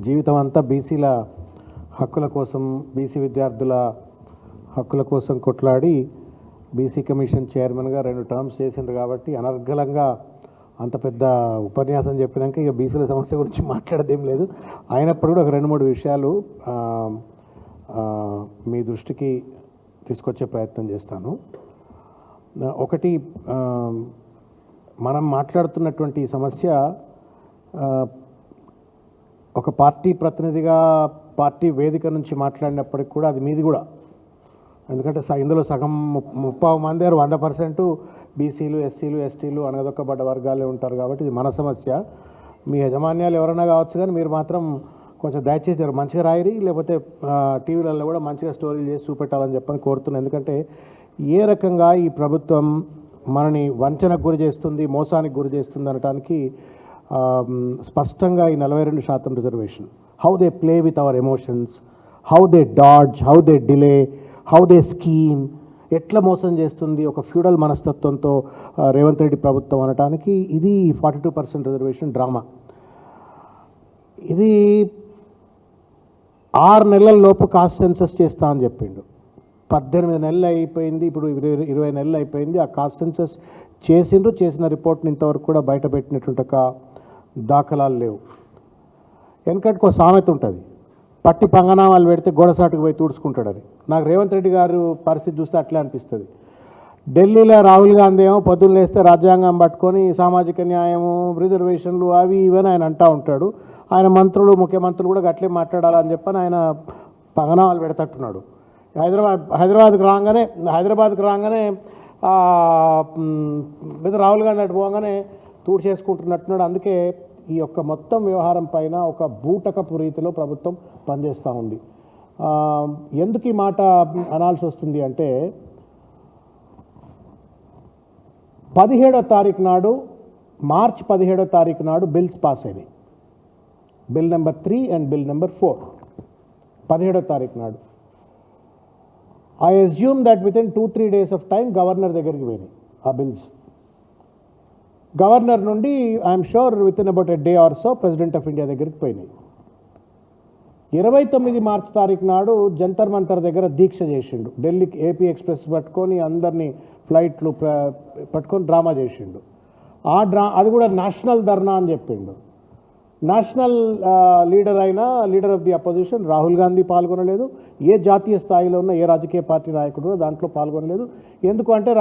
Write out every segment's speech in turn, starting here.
జీవితం అంతా బీసీల హక్కుల కోసం, బీసీ విద్యార్థుల హక్కుల కోసం కొట్లాడి బీసీ కమిషన్ చైర్మన్గా 2 టర్మ్స్ చేసిండ్రు కాబట్టి అనర్గళంగా అంత పెద్ద ఉపన్యాసం చెప్పినాక ఇక బీసీల సమస్య గురించి మాట్లాడదేం లేదు. అయినప్పుడు కూడా ఒక 2-3 విషయాలు మీ దృష్టికి తీసుకొచ్చే ప్రయత్నం చేస్తాను. ఒకటి, మనం మాట్లాడుతున్నటువంటి సమస్య ఒక పార్టీ ప్రతినిధిగా పార్టీ వేదిక నుంచి మాట్లాడినప్పటికి కూడా అది మీది కూడా. ఎందుకంటే ఇందులో సగం 30 మంది 100% బీసీలు, ఎస్సీలు, ఎస్టీలు, అణగదొక్కబడ్డ వర్గాలే ఉంటారు కాబట్టి ఇది మన సమస్య. మీ యజమాన్యాలు ఎవరైనా కావచ్చు, కానీ మీరు మాత్రం కొంచెం దయచేసి మంచిగా రాయిరి, లేకపోతే టీవీలలో కూడా మంచిగా స్టోరీలు చేసి చూపెట్టాలని చెప్పని కోరుతున్నాను. ఎందుకంటే ఏ రకంగా ఈ ప్రభుత్వం మనని వంచనకు గురి చేస్తుంది, మోసానికి గురి చేస్తుంది అనడానికి స్పష్టంగా ఈ 42% reservation, how they play with our emotions, how they dodge, how they delay, how they scheme, ఎట్లా మోసం చేస్తుంది ఒక ఫ్యూడల్ మనస్తత్వంతో రేవంత్ రెడ్డి ప్రభుత్వం అనటానికి ఇది 42% రిజర్వేషన్ డ్రామా. ఇది 6 నెలల లోపు కాస్ట్ సెన్సస్ చేస్తా అని చెప్పిండు. 18 నెలలు అయిపోయింది, ఇప్పుడు 20 నెలలు అయిపోయింది. ఆ కాస్ట్ సెన్సస్ చేసిండ్రు, చేసిన రిపోర్ట్ని ఇంతవరకు కూడా బయట పెట్టినటువంటి ఒక దాఖలాలు లేవు. వెనకటికి ఒక సామెత ఉంటుంది, పట్టి పంగనామాలు పెడితే గోడసాటుకు పోయి తుడుచుకుంటాడని. నాకు రేవంత్ రెడ్డి గారు పరిస్థితి చూస్తే అట్లే అనిపిస్తుంది. ఢిల్లీలో రాహుల్ గాంధీ ఏమో పొద్దున్న లేస్తే రాజ్యాంగం పట్టుకొని సామాజిక న్యాయము, రిజర్వేషన్లు అవి ఇవని ఆయన అంటూ ఉంటాడు. ఆయన మంత్రులు, ముఖ్యమంత్రులు కూడా గట్లే మాట్లాడాలని చెప్పని ఆయన పంగనామాలు పెడతట్టున్నాడు. హైదరాబాద్కి రాగానే లేదా రాహుల్ గాంధీ అటు పోగానే తూడు చేసుకుంటున్నట్టున్నాడు. అందుకే ఈ యొక్క మొత్తం వ్యవహారం పైన ఒక బూటకపు రీతిలో ప్రభుత్వం పనిచేస్తూ ఉంది. ఎందుకు ఈ మాట అనాల్సి వస్తుంది అంటే, 17వ తారీఖు నాడు, మార్చి 17వ తారీఖు నాడు బిల్స్ పాస్ అయినాయి. Bill number 3 and bill number 4 17వ తారీఖు నాడు. I assume that within 2-3 days of time governor దగ్గరికి పోయినాయి ఆ బిల్స్. గవర్నర్ నుండి I'm sure within about a day or so president of India దగ్గరికి పోయినాయి. 29 మార్చి తారీఖు నాడు జంతర్ మంతర్ దగ్గర దీక్ష చేసిండు. ఢిల్లీకి ఏపీ ఎక్స్ప్రెస్ పట్టుకొని అందరినీ ఫ్లైట్లు పట్టుకొని డ్రామా చేసిండు. అది కూడా నేషనల్ ధర్నా అని చెప్పిండు. National leader of the opposition Rahul Gandhi పాల్గొనలేదు. ఏ జాతీయ స్థాయిలో ఉన్న ఏ రాజకీయ పార్టీ నాయకుడు కూడా దాంట్లో పాల్గొనలేదు. ఎందుకు అంటే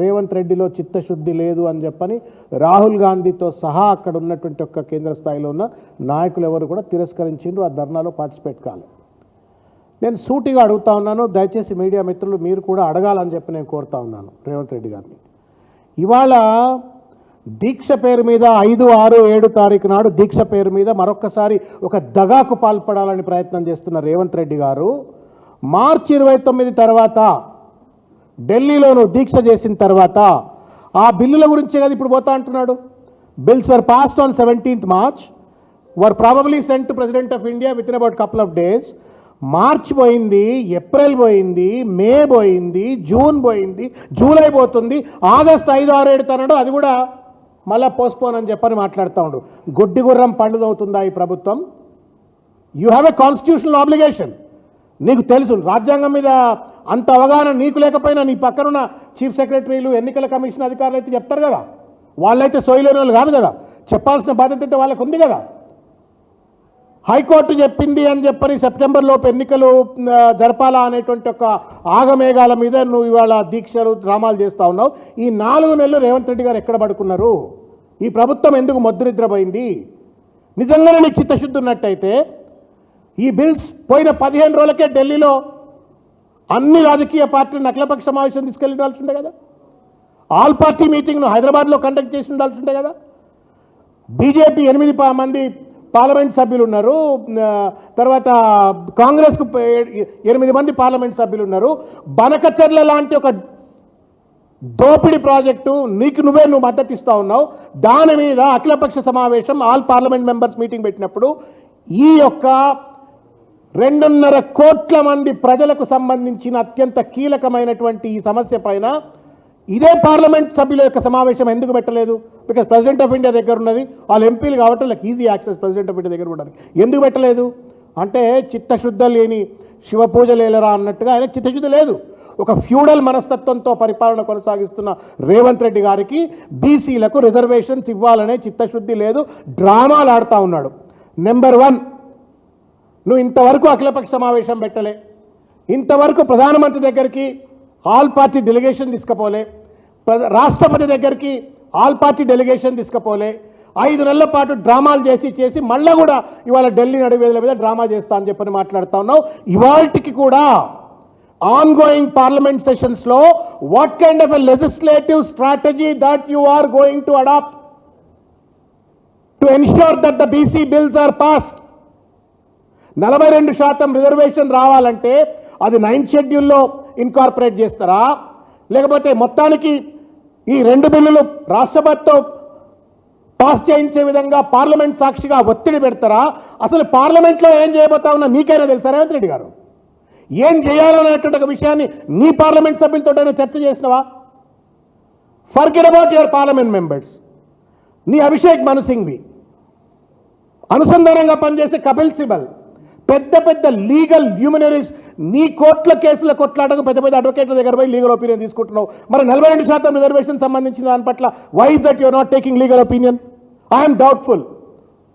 రేవంత్ రెడ్డిలో చిత్తశుద్ధి లేదు అని చెప్పని రాహుల్ గాంధీతో సహా అక్కడ ఉన్నటువంటి ఒక్క కేంద్ర స్థాయిలో ఉన్న నాయకులు ఎవరు కూడా తిరస్కరించిండ్రు, ఆ ధర్నాలో పార్టిసిపేట్ కాలేదు. నేను సూటిగా అడుగుతా ఉన్నాను, దయచేసి మీడియా మిత్రులు మీరు కూడా అడగాలని చెప్పి నేను కోరుతా ఉన్నాను రేవంత్ రెడ్డి గారిని. ఇవాళ దీక్ష పేరు మీద 5, 6, 7 తారీఖు నాడు దీక్ష పేరు మీద మరొక్కసారి ఒక దగాకు పాల్పడాలని ప్రయత్నం చేస్తున్న రేవంత్ రెడ్డి గారు మార్చి 29 తర్వాత ఢిల్లీలోనూ దీక్ష చేసిన తర్వాత ఆ బిల్లుల గురించే కదా ఇప్పుడు పోతా అంటున్నాడు. Bills were passed on 17th March, were probably sent to president of India with in about couple of days. March పోయింది, ఏప్రిల్ పోయింది, మే పోయింది, జూన్ పోయింది, జూలై పోతుంది, ఆగస్ట్ 5, 6, 7 తనడు అది కూడా మళ్ళీ పోస్ట్పోన్ అని చెప్పని మాట్లాడుతూ ఉండు. గుడ్డి గుర్రం పండుదవుతుందా ఈ ప్రభుత్వం? You have a constitutional obligation. నీకు తెలుసు రాజ్యాంగం మీద అంత అవగాహన నీకు లేకపోయినా నీ పక్కనున్న చీఫ్ సెక్రటరీలు, ఎన్నికల కమిషన్ అధికారులు అయితే చెప్తారు కదా. వాళ్ళైతే సోయలేని వాళ్ళు కాదు కదా, చెప్పాల్సిన బాధ్యత అయితే వాళ్ళకు ఉంది కదా. హైకోర్టు చెప్పింది అని చెప్పని సెప్టెంబర్లోపు ఎన్నికలు జరపాలా అనేటువంటి ఒక ఆగమేఘాల మీద నువ్వు ఇవాళ దీక్షలు, డ్రామాలు చేస్తూ ఉన్నావు. ఈ 4 నెలలు రేవంత్ రెడ్డి గారు ఎక్కడ పడుకున్నారు? ఈ ప్రభుత్వం ఎందుకు మొద్దునిద్రపోయింది? నిజంగానే నీకు చిత్తశుద్ధి ఉన్నట్టయితే ఈ బిల్స్ పోయిన 15 రోజులకే ఢిల్లీలో అన్ని రాజకీయ పార్టీలను అఖిలపక్ష సమావేశం తీసుకెళ్ళి ఉండాల్సి ఉండే కదా. ఆల్ పార్టీ మీటింగ్ను హైదరాబాద్లో కండక్ట్ చేసి ఉండాల్సి ఉండే కదా. బీజేపీ 8 మంది పార్లమెంట్ సభ్యులు ఉన్నారు, తర్వాత కాంగ్రెస్కు 8 మంది పార్లమెంట్ సభ్యులు ఉన్నారు. బనకచర్ల లాంటి ఒక దోపిడీ ప్రాజెక్టు నువ్వు మద్దతు ఇస్తూ ఉన్నావు. దాని మీద అఖిలపక్ష సమావేశం, ఆల్ పార్లమెంట్ మెంబర్స్ మీటింగ్ పెట్టినప్పుడు ఈ యొక్క 2.5 కోట్ల మంది ప్రజలకు సంబంధించిన అత్యంత కీలకమైనటువంటి ఈ సమస్య పైన ఇదే పార్లమెంట్ సభ్యుల యొక్క సమావేశం ఎందుకు పెట్టలేదు? బికాజ్ ప్రెసిడెంట్ ఆఫ్ ఇండియా దగ్గర ఉన్నది, వాళ్ళు ఎంపీలు కాబట్టి వాళ్ళకి easy access president of India దగ్గర ఉండడానికి. ఎందుకు పెట్టలేదు అంటే చిత్తశుద్ధ లేని శివపూజ లేలరా అన్నట్టుగా ఆయన చిత్తశుద్ధి లేదు. ఒక ఫ్యూడల్ మనస్తత్వంతో పరిపాలన కొనసాగిస్తున్న రేవంత్ రెడ్డి గారికి బీసీలకు రిజర్వేషన్స్ ఇవ్వాలనే చిత్తశుద్ధి లేదు, డ్రామాలు ఆడుతూ ఉన్నాడు. నెంబర్ 1, నువ్వు ఇంతవరకు అఖిలపక్ష సమావేశం పెట్టలే, ఇంతవరకు ప్రధానమంత్రి దగ్గరికి ఆల్ పార్టీ డెలిగేషన్ తీసుకుపోలే, రాష్ట్రపతి దగ్గరికి ఆల్ పార్టీ డెలిగేషన్ తీసుకుపోలే, 5 నెలల పాటు డ్రామాలు చేసి మళ్ళీ కూడా ఇవాళ ఢిల్లీ నడివేదల మీద డ్రామా చేస్తా అని చెప్పని మాట్లాడుతూ ఉన్నావు. ఇవాళకి కూడా ఆన్గోయింగ్ పార్లమెంట్ సెషన్స్లో what kind of a legislative strategy that you are going to adopt to ensure that the BC bills are passed? 42% reservation రావాలంటే అది 9th షెడ్యూల్లో ఇన్కార్పొరేట్ చేస్తారా, లేకపోతే మొత్తానికి ఈ 2 బిల్లులు రాష్ట్రపతితో పాస్ చేయించే విధంగా పార్లమెంట్ సాక్షిగా ఒత్తిడి పెడతారా? అసలు పార్లమెంట్లో ఏం చేయబోతా ఉన్నా నీకైనా తెలుసా రేవంత్ రెడ్డి గారు? ఏం చేయాలనేటువంటి ఒక విషయాన్ని నీ పార్లమెంట్ సభ్యులతోటైనా చర్చ చేసినవా? Forget about your parliament members. నీ అభిషేక్ మను సింఘ్వి, అనుసంధానంగా పనిచేసే కపిల్ సిబల్, పెద్ద పెద్ద లీగల్ హ్యూమనరీస్, నీ కోట్ల కేసుల కొట్లాటకు పెద్ద పెద్ద అడ్వకేట్ల దగ్గర పోయి లీగల్ ఒపీనియన్ తీసుకుంటున్నావు. మరి 42% రిజర్వేషన్ సంబంధించిన దాని పట్ల why is that you're not taking legal opinion? I'm doubtful.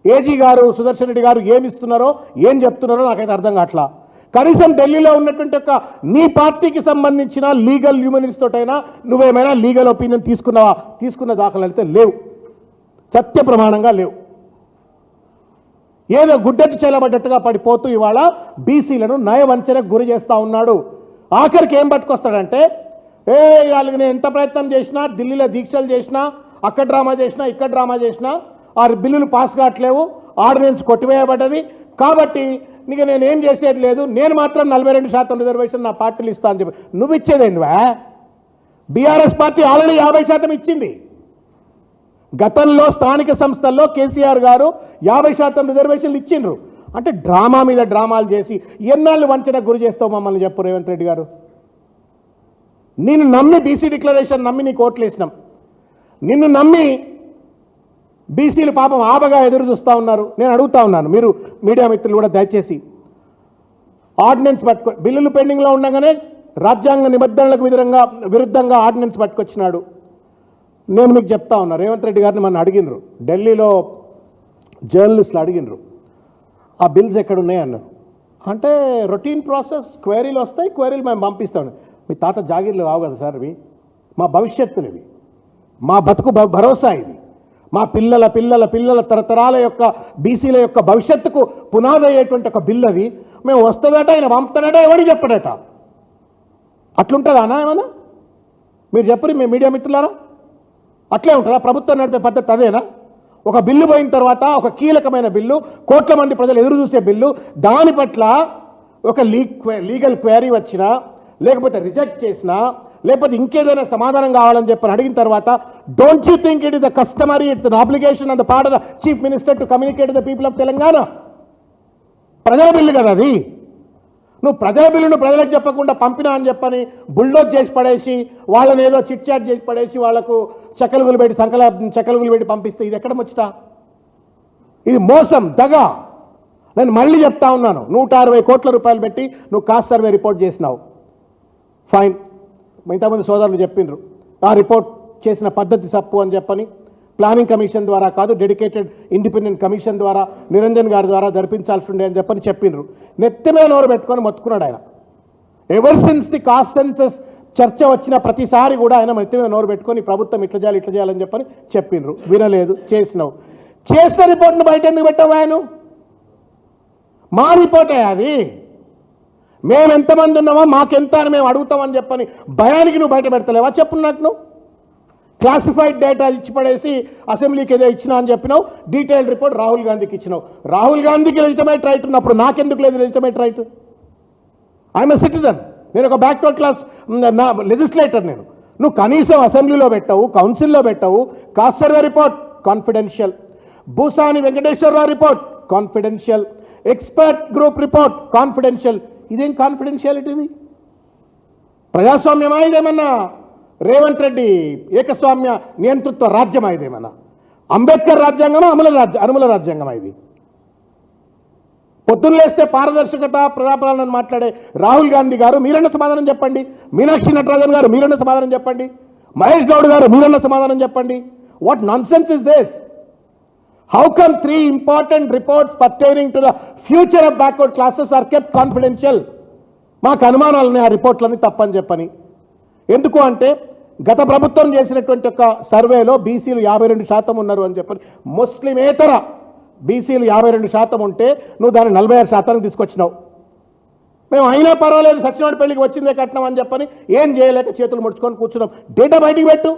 AG గారు, సుదర్శన్ రెడ్డి గారు ఏమి ఇస్తున్నారో ఏం చెప్తున్నారో నాకైతే అర్థం కావట్లా. కనీసం ఢిల్లీలో ఉన్నటువంటి ఒక నీ పార్టీకి సంబంధించిన లీగల్ హ్యూమనరీస్ తోటైనా నువ్వేమైనా లీగల్ ఒపీనియన్ తీసుకున్నావా? తీసుకున్న దాఖలు అయితే లేవు, సత్య ప్రమాణంగా లేవు. ఏదో గుడ్డెట్టు చేలబడ్డట్టుగా పడిపోతూ ఇవాళ బీసీలను నయవంచనకు గురి చేస్తూ ఉన్నాడు. ఆఖరికి ఏం పట్టుకొస్తాడంటే, వాళ్ళకి నేను ఎంత ప్రయత్నం చేసినా, ఢిల్లీలో దీక్షలు చేసినా, అక్కడ డ్రామా చేసినా, ఇక్కడ డ్రామా చేసినా ఆ బిల్లులు పాస్ కావట్లేవు, ఆర్డినెన్స్ కొట్టివేయబడ్డది, కాబట్టి నీకు నేనేం చేసేది లేదు, నేను మాత్రం 42% రిజర్వేషన్ నా పార్టీలు ఇస్తా అని చెప్పి నువ్వు ఇచ్చేదేంటివా? బీఆర్ఎస్ పార్టీ ఆల్రెడీ 50% ఇచ్చింది. గతంలో స్థానిక సంస్థల్లో కేసీఆర్ గారు 50% రిజర్వేషన్లు ఇచ్చిండ్రు. అంటే డ్రామా మీద డ్రామాలు చేసి ఎన్నాళ్ళు వంచనకు గురి చేస్తావు మమ్మల్ని చెప్పు రేవంత్ రెడ్డి గారు. నిన్ను నమ్మి బీసీ డిక్లరేషన్ నమ్మి నీకు ఓట్లు వేసినాం, నిన్ను నమ్మి బీసీలు పాపం ఆబగా ఎదురు చూస్తూ ఉన్నారు. నేను అడుగుతా ఉన్నాను, మీరు మీడియా మిత్రులు కూడా దయచేసి ఆర్డినెన్స్ బిల్లులు పెండింగ్లో ఉండగానే రాజ్యాంగ నిబంధనలకు విరుద్ధంగా ఆర్డినెన్స్ పట్టుకొచ్చినాడు. నేను మీకు చెప్తా ఉన్నా, రేవంత్ రెడ్డి గారిని మన అడిగినరు, ఢిల్లీలో జర్నలిస్టులు అడిగినరు, ఆ బిల్స్ ఎక్కడున్నాయి అన్నారు. అంటే రొటీన్ ప్రాసెస్, క్వైరీలు వస్తాయి, క్వైరీలు మేము పంపిస్తాం. మీ తాత జాగీర్లు కావు కదా సార్, ఇవి మా భవిష్యత్తులు, ఇవి మా బతుకు భరోసా, ఇది మా పిల్లల పిల్లల పిల్లల తరతరాల యొక్క బీసీల యొక్క భవిష్యత్తుకు పునాది అయ్యేటువంటి ఒక బిల్ అది. మేము వస్తుందట, ఆయన పంపుతాడట, ఎవరికి చెప్పడట. అట్లుంటుందా అన్నా ఏమన్నా? మీరు చెప్పరు మీ మీడియా మిత్రులారా, అట్లే ఉంటుందా ప్రభుత్వం నడిపే పద్ధతి? అదేనా? ఒక బిల్లు పోయిన తర్వాత, ఒక కీలకమైన బిల్లు, కోట్ల మంది ప్రజలు ఎదురు చూసే బిల్లు, దాని పట్ల ఒక లీగల్ క్వైరీ వచ్చినా, లేకపోతే రిజెక్ట్ చేసినా, లేకపోతే ఇంకేదైనా సమాధానం కావాలని చెప్పని అడిగిన తర్వాత, don't you think it is the customary, it's an obligation on the part of the chief minister to communicate the people of Telangana? ప్రజల బిల్లు కదా అది. నువ్వు ప్రజల బిల్లును ప్రజలకు చెప్పకుండా పంపినా అని చెప్పని బుల్డోజ్ చేసి పడేసి, వాళ్ళని ఏదో చిట్ చాట్ చేసి పడేసి, వాళ్లకు చెక్కలుగులు పెట్టి పంపిస్తే ఇది ఎక్కడ ముచ్చట? ఇది మోసం, దగా. నేను మళ్ళీ చెప్తా ఉన్నాను, 160 కోట్ల రూపాయలు పెట్టి నువ్వు కాస్ట్ సర్వే రిపోర్ట్ చేసినావు, ఫైన్. ఇంతకుముందు సోదరులు చెప్పిండ్రు ఆ రిపోర్ట్ చేసిన పద్ధతి తప్పు అని చెప్పని, ప్లానింగ్ కమిషన్ ద్వారా కాదు, డెడికేటెడ్ ఇండిపెండెంట్ కమిషన్ ద్వారా, నిరంజన్ గారి ద్వారా జరిపించాల్సి ఉండే అని చెప్పని చెప్పిండ్రు. నెత్తిమే నోరు పెట్టుకొని మొత్తుకున్నాడు ఆయన. Ever since the cost census చర్చ వచ్చిన ప్రతిసారి కూడా ఆయన నెత్తిమే నోరు పెట్టుకొని ప్రభుత్వం ఇట్లా చేయాలని చెప్పని చెప్పిండ్రు. వినలేదు, చేసినావు. చేసిన రిపోర్ట్ను బయట ఎందుకు పెట్టావు? ఆయన మా రిపోర్టే అది, మేము ఎంతమంది ఉన్నామో మాకెంత అని మేము అడుగుతామని చెప్పని భయానికి నువ్వు బయట పెడతలేవా? చెప్పు నాకు. నువ్వు క్లాసిఫైడ్ డేటా ఇచ్చి పడేసి అసెంబ్లీకి ఏదో ఇచ్చినా అని చెప్పినావు. డీటెయిల్డ్ రిపోర్ట్ రాహుల్ గాంధీకి ఇచ్చినావు. రాహుల్ గాంధీకి లెజిటిమేట్ రైట్ ఉన్నప్పుడు నాకెందుకు లేదు legitimate right? I'm a citizen, నేను ఒక బ్యాక్వర్డ్ క్లాస్ లెజిస్లేటర్. నువ్వు కనీసం అసెంబ్లీలో పెట్టావు, కౌన్సిల్లో పెట్టావు. Caste survey report confidential, Bhusani Venkateswararao report confidential, expert group report confidential. ఇదేం కాన్ఫిడెన్షియాలిటీ? ఇది ప్రజాస్వామ్యమా? ఇదేమన్నా రేవంత్ రెడ్డి ఏకస్వామ్య నియంతృత్వ రాజ్యమా ఇదేమన్నా? అంబేద్కర్ రాజ్యాంగమా అనుమల రాజ్యాంగమా ఇది? పొద్దున్న లేస్తే పారదర్శకత ప్రజాపాలన మాట్లాడే రాహుల్ గాంధీ గారు మీరన్న సమాధానం చెప్పండి, మీనాక్షి నటరాజన్ గారు మీరన్న సమాధానం చెప్పండి, మహేష్ గౌడ్ గారు మీరన్న సమాధానం చెప్పండి. What nonsense is this? How come 3 important reports pertaining to the future of backward classes are kept confidential? మాకు అనుమానాలు ఉన్నాయి ఆ రిపోర్ట్లన్నీ తప్పని చెప్పని. ఎందుకు అంటే గత ప్రభుత్వం చేసినటువంటి ఒక సర్వేలో బీసీలు 52% ఉన్నారు అని చెప్పని, ముస్లిమేతర బీసీలు 52% ఉంటే నువ్వు దాన్ని 46% తీసుకొచ్చినావు. మేము అయినా పర్వాలేదు సచ్చినోడి పెళ్లికి వచ్చిందే కట్నం అని చెప్పని ఏం చేయలేక చేతులు ముడుచుకొని కూర్చున్నాం. డేటా బయటికి పెట్టు.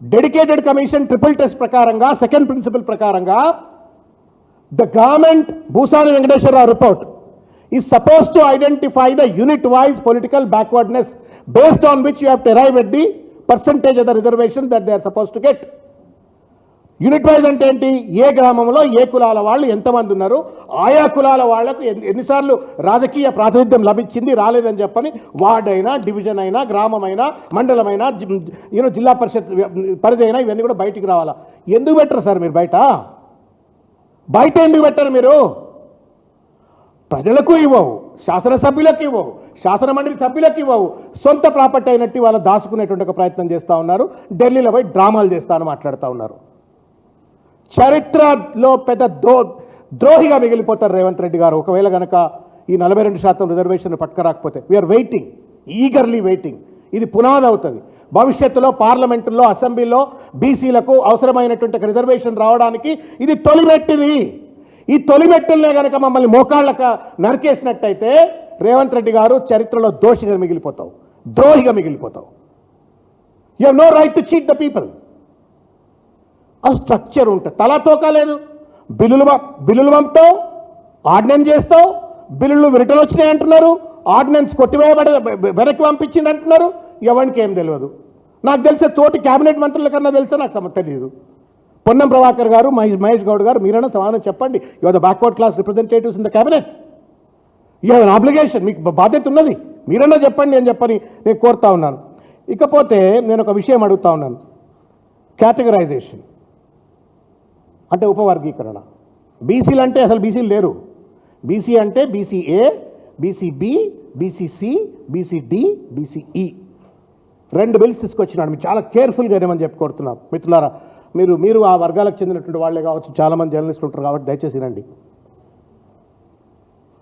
డెడికేటెడ్ కమిషన్ ట్రిపుల్ టెస్ట్ ప్రకారంగా, సెకండ్ ప్రిన్సిపల్ ప్రకారంగా the government Bhusani Venkateswararao report is supposed to identify the unit-wise political backwardness based on which you have to arrive at the percentage of the reservation that they are supposed to get. Unit-wise అంటే ఏంటి? ఏ గ్రామంలో ఏ కులాల వాళ్ళు ఎంతమంది ఉన్నారు, ఆయా కులాల వాళ్లకు ఎన్నిసార్లు రాజకీయ ప్రాతినిధ్యం లభించింది, రాలేదని చెప్పని వార్డ్ అయినా, డివిజన్ అయినా, గ్రామమైనా, మండలమైనా, జిల్లా పరిషత్ పరిధి అయినా ఇవన్నీ కూడా బయటికి రావాలా. ఎందుకు పెట్టరు సార్ మీరు బయట ఎందుకు పెట్టరు మీరు? ప్రజలకు ఇవ్వవు, శాసనసభ్యులకు ఇవ్వవు, శాసనమండలి సభ్యులకు ఇవ్వవు, సొంత ప్రాపర్టీ అయినట్టు వాళ్ళు దాచుకునేటువంటి ఒక ప్రయత్నం చేస్తూ ఉన్నారు. ఢిల్లీలో పోయి డ్రామాలు చేస్తానని మాట్లాడుతూ ఉన్నారు. చరిత్రలో పెద్ద ద్రోహిగా మిగిలిపోతారు రేవంత్ రెడ్డి గారు ఒకవేళ కనుక ఈ 42% రిజర్వేషన్ పట్టుకరాకపోతే. We're waiting, eagerly waiting. ఇది పునాది అవుతుంది. భవిష్యత్తులో పార్లమెంటులో, అసెంబ్లీలో బీసీలకు అవసరమైనటువంటి రిజర్వేషన్ రావడానికి ఇది తొలిమెట్టిది. ఈ తొలిమెట్టుల్నే కనుక మమ్మల్ని మోకాళ్ళక నరికేసినట్టయితే రేవంత్ రెడ్డి గారు చరిత్రలో దోషిగా మిగిలిపోతావు, ద్రోహిగా మిగిలిపోతావు. You have no right to cheat the people. ఆ స్ట్రక్చర్ ఉంటుంది, తలాతోకా లేదు. బిల్లులు పంపుతావు, ఆర్డినెన్స్ చేస్తావు, బిల్లులు రిటర్న్ వచ్చినాయి అంటున్నారు, ఆర్డినెన్స్ వెనక్కి పంపించింది అంటున్నారు. ఎవరికి ఏం తెలియదు. నాకు తెలిసే తోటి క్యాబినెట్ మంత్రుల కన్నా తెలిసే నాకు తెలియదు. పొన్నం ప్రభాకర్ గారు, మహేష్ గౌడ్ గారు మీరైనా సమాధానం చెప్పండి. You are the backward class representatives in the cabinet. You have an obligation, మీకు బాధ్యత ఉన్నది. మీరైనా చెప్పండి అని చెప్పని నేను కోరుతా ఉన్నాను. ఇకపోతే నేను ఒక విషయం అడుగుతా ఉన్నాను. కేటగరైజేషన్ అంటే ఉపవర్గీకరణ. బీసీలు అంటే అసలు బీసీలు లేరు. బీసీ అంటే BCA, BCB, BCC, BCD, BCE 2 bills తీసుకొచ్చినాడు. మీరు చాలా కేర్ఫుల్గా ఏమని చెప్పి కోరుతున్నాం మిత్రులారా. మీరు ఆ వర్గాలకు చెందినటువంటి వాళ్ళే కావచ్చు, చాలామంది జర్నలిస్టులు ఉంటారు కాబట్టి దయచేసి వినండి.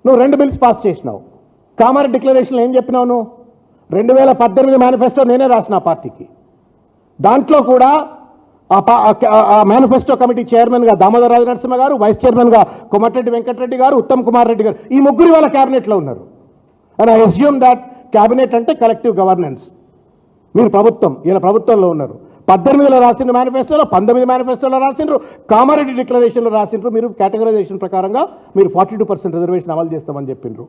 నువ్వు 2 బిల్స్ పాస్ చేసినావు. కామారెడ్డి డిక్లరేషన్లో ఏం చెప్పినావు? నువ్వు 2018 మేనిఫెస్టో నేనే రాసిన ఆ పార్టీకి. దాంట్లో కూడా ఆ మేనిఫెస్టో కమిటీ చైర్మన్గా దామోదర్ రాజ నరసింహ గారు, వైస్ చైర్మన్గా కోమటిరెడ్డి వెంకటరెడ్డి గారు, ఉత్తమ్ కుమార్ రెడ్డి గారు, ఈ ముగ్గురు వాళ్ళ క్యాబినెట్లో ఉన్నారు. And I assume that cabinet అంటే కలెక్టివ్ గవర్నెన్స్. మీరు ప్రభుత్వం, ఇలా ప్రభుత్వంలో ఉన్నారు. 18లో రాసిన మేనిఫెస్టోలో, 19 మేనిఫెస్టోలో రాసిండ్రు, కామారెడ్డి డిక్లరేషన్లో రాసిండ్రు. మీరు కేటగరైజేషన్ ప్రకారంగా మీరు 42% రిజర్వేషన్ అమలు చేస్తామని చెప్పిండ్రు.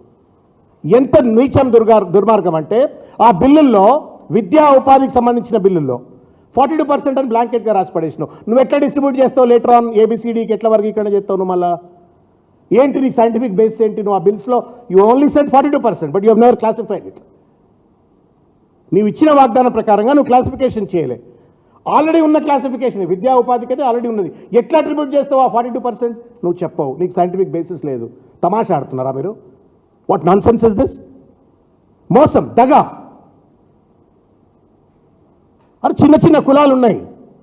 ఎంత నీచం దుర్మార్గం అంటే ఆ బిల్లుల్లో, విద్యా ఉపాధికి సంబంధించిన బిల్లుల్లో 42% అని బ్లాంకెట్గా రాసి పడేసినావు. నువ్వు ఎట్లా డిస్ట్రిబ్యూట్ చేస్తావు లేటర్ ఆన్? ఏబిసిడికి ఎట్లా వర్గీకరణ చేస్తావు నువ్వు? మళ్ళీ ఏంటి నీకు సైంటిఫిక్ బేస్ ఏంటి? నువ్వు ఆ బిల్స్లో you only set 42%, but you have never classified it. నీవు ఇచ్చిన వాగ్దానం ప్రకారంగా నువ్వు క్లాసిఫికేషన్ చేయలే. ఆల్రెడీ ఉన్న క్లాసిఫికేషన్ విద్యా ఉపాధికి అయితే ఆల్రెడీ ఉన్నది. ఎట్లా అట్రిబ్యూట్ చేస్తావు ఆ 42%? నువ్వు చెప్పవు. నీకు సైంటిఫిక్ బేసిస్ లేదు. తమాషా ఆడుతున్నారా మీరు? What non sense is this? మోసం, దగా. అది చిన్న చిన్న కులాలు ఉన్నాయి,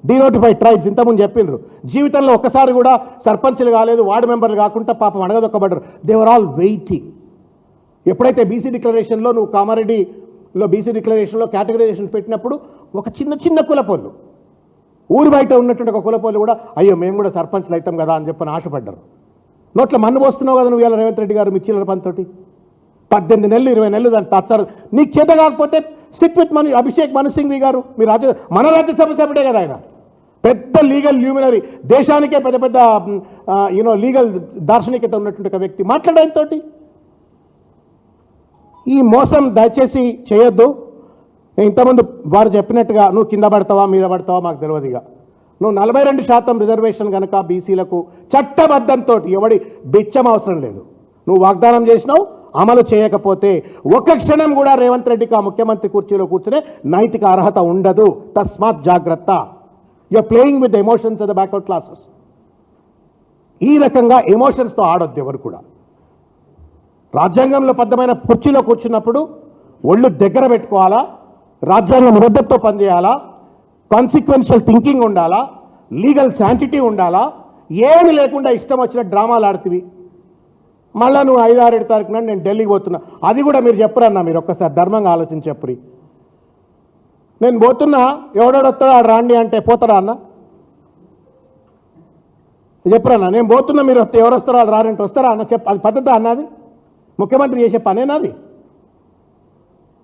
డీనోటిఫైడ్ ట్రైబ్స్, ఇంతకుముందు చెప్పిండ్రు. జీవితంలో ఒక్కసారి కూడా సర్పంచ్లు కాలేదు, వార్డు మెంబర్లు కాకుండా పాపం అడగదొక్కబడ్డారు. They were all waiting. ఎప్పుడైతే బీసీ డిక్లరేషన్లో నువ్వు కామారెడ్డిలో బీసీ డిక్లరేషన్లో కేటగరైజేషన్ పెట్టినప్పుడు ఒక చిన్న కులపోళ్ళు, ఊరి బయట ఉన్నటువంటి ఒక కులపోళ్ళు కూడా అయ్యో మేము కూడా సర్పంచ్లు అవుతాం కదా అని చెప్పని ఆశపడ్డారు. నోట్ల మన్ను పోస్తున్నావు కదా నువ్వు ఇలా రేవంత్ రెడ్డి గారు మీ చిల్లర పనితోటి. 18 నెలలు 20 నెలలు దాన్ని టార్చర్. నీకు చేత కాకపోతే సిట్ విత్ అభిషేక్ మను సింఘ్వి గారు, మీ మన రాజ్యసభ సభ్యుడే కదా ఆయన. పెద్ద లీగల్ ల్యూమినరీ, దేశానికే పెద్ద లీగల్ దార్శనికత ఉన్నటువంటి ఒక వ్యక్తి. మాట్లాడేంతోటి ఈ మోసం దయచేసి చేయొద్దు. ఇంతకుముందు వారు చెప్పినట్టుగా నువ్వు కింద పడతావా మీద పడతావా మాకు తెలియదు. ఇక నువ్వు 42% రిజర్వేషన్ కనుక బీసీలకు చట్టబద్ధంతో ఎవడి బిచ్చం అవసరం లేదు. నువ్వు వాగ్దానం చేసినావు, అమలు చేయకపోతే ఒక్క క్షణం కూడా రేవంత్ రెడ్డికి ఆ ముఖ్యమంత్రి కుర్చీలో కూర్చునే నైతిక అర్హత ఉండదు. తస్మాత్ జాగ్రత్త. You are playing with the emotions of the backward classes. ఈ రకంగా ఎమోషన్స్తో ఆడొద్దు ఎవరు కూడా. రాజ్యాంగంలో బద్ధమైన కుర్చీలో కూర్చున్నప్పుడు ఒళ్ళు దగ్గర పెట్టుకోవాలా, రాజ్యాంగ నిబద్ధతతో పనిచేయాలా, కాన్సిక్వెన్షియల్ థింకింగ్ ఉండాలా, లీగల్ శాంటిటీ ఉండాలా. ఏమి లేకుండా ఇష్టం వచ్చిన డ్రామాలు ఆడుతీవి. మళ్ళీ నువ్వు 5-6 తారీఖున నేను ఢిల్లీకి పోతున్నా, అది కూడా మీరు చెప్పరన్నా. మీరు ఒక్కసారి ధర్మంగా ఆలోచించి చెప్పురి. నేను పోతున్నా, ఎవడొస్తాడో ఆడు రాండి అంటే పోతాడా అన్న? చెప్పరన్నా. నేను పోతున్నా, మీరు ఎవరు వస్తారో వాళ్ళు రారంటే వస్తారా అన్న? అది పద్ధతి అన్నది? ముఖ్యమంత్రి చేసే పనేనాది?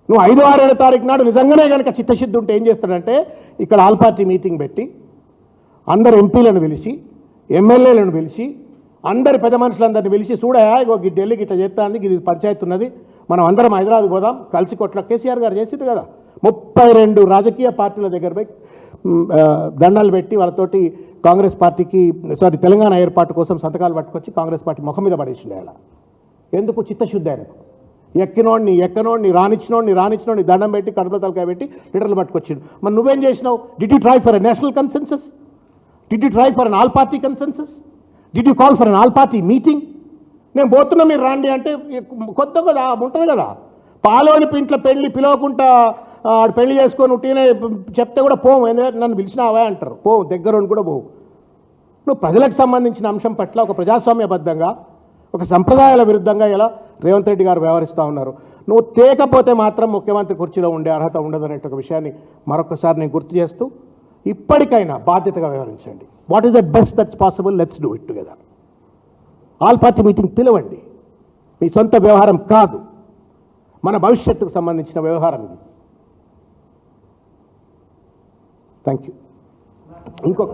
నువ్వు 5-6 తారీఖు నాడు నిజంగానే కనుక చిత్తశుద్ధి ఉంటే ఏం చేస్తాడంటే, ఇక్కడ ఆల్ పార్టీ మీటింగ్ పెట్టి అందరు ఎంపీలను పిలిచి, ఎమ్మెల్యేలను పిలిచి, అందరి పెద్ద మనుషులందరినీ పిలిచి, చూడయా ఇగో ఢిల్లీకి ఇట్లా చేస్తుంది, ఇది పంచాయతీ ఉన్నది, మనం అందరం హైదరాబాద్ పోదాం, కలిసి కొట్ల. కేసీఆర్ గారు చేసిండు కదా. 32 రాజకీయ పార్టీల దగ్గర పోయి దండాలు పెట్టి వాళ్ళతోటి కాంగ్రెస్ పార్టీకి తెలంగాణ ఏర్పాటు కోసం సంతకాలు పట్టుకొచ్చి కాంగ్రెస్ పార్టీ ముఖం మీద పడేసిండు. అలా ఎందుకు? చిత్తశుద్ధి ఆయనకు. ఎక్కనోడిని రానిచ్చినోడిని దండం పెట్టి కడుపులో తలకాయ పెట్టి లీటర్లు పట్టుకొచ్చిండు. మరి నువ్వేం చేసినావు? Did you try for a national consensus? Did you try for an all party consensus? Did you call for an all party meeting? నేను పోతున్నా, మీరు రాండి అంటే కొత్త కదా ఉంటుంది కదా. పాలోని ఇంట్లో పెళ్లి పిలవకుండా ఆడు పెళ్లి చేసుకొని ఉట్టినే చెప్తే కూడా పోవు, ఎందుకంటే నన్ను పిలిచినావా అంటారు. పోవు, దగ్గరని కూడా పోవు. నువ్వు ప్రజలకు సంబంధించిన అంశం పట్ల ఒక ప్రజాస్వామ్యబద్ధంగా, ఒక సంప్రదాయాల విరుద్ధంగా ఇలా రేవంత్ రెడ్డి గారు వ్యవహరిస్తూ ఉన్నారు. నువ్వు తేకపోతే మాత్రం ముఖ్యమంత్రి కుర్చీలో ఉండే అర్హత ఉండదు అనే ఒక విషయాన్ని మరొకసారి నేను గుర్తు చేస్తూ, ఇప్పటికైనా బాధ్యతగా వ్యవహరించండి. What is the best that's possible, let's do it together. All party meeting పిలవండి. మీ సొంత వ్యవహారం కాదు, మన భవిష్యత్తుకు సంబంధించిన వ్యవహారం ఇది. Thank you. ఇంకొక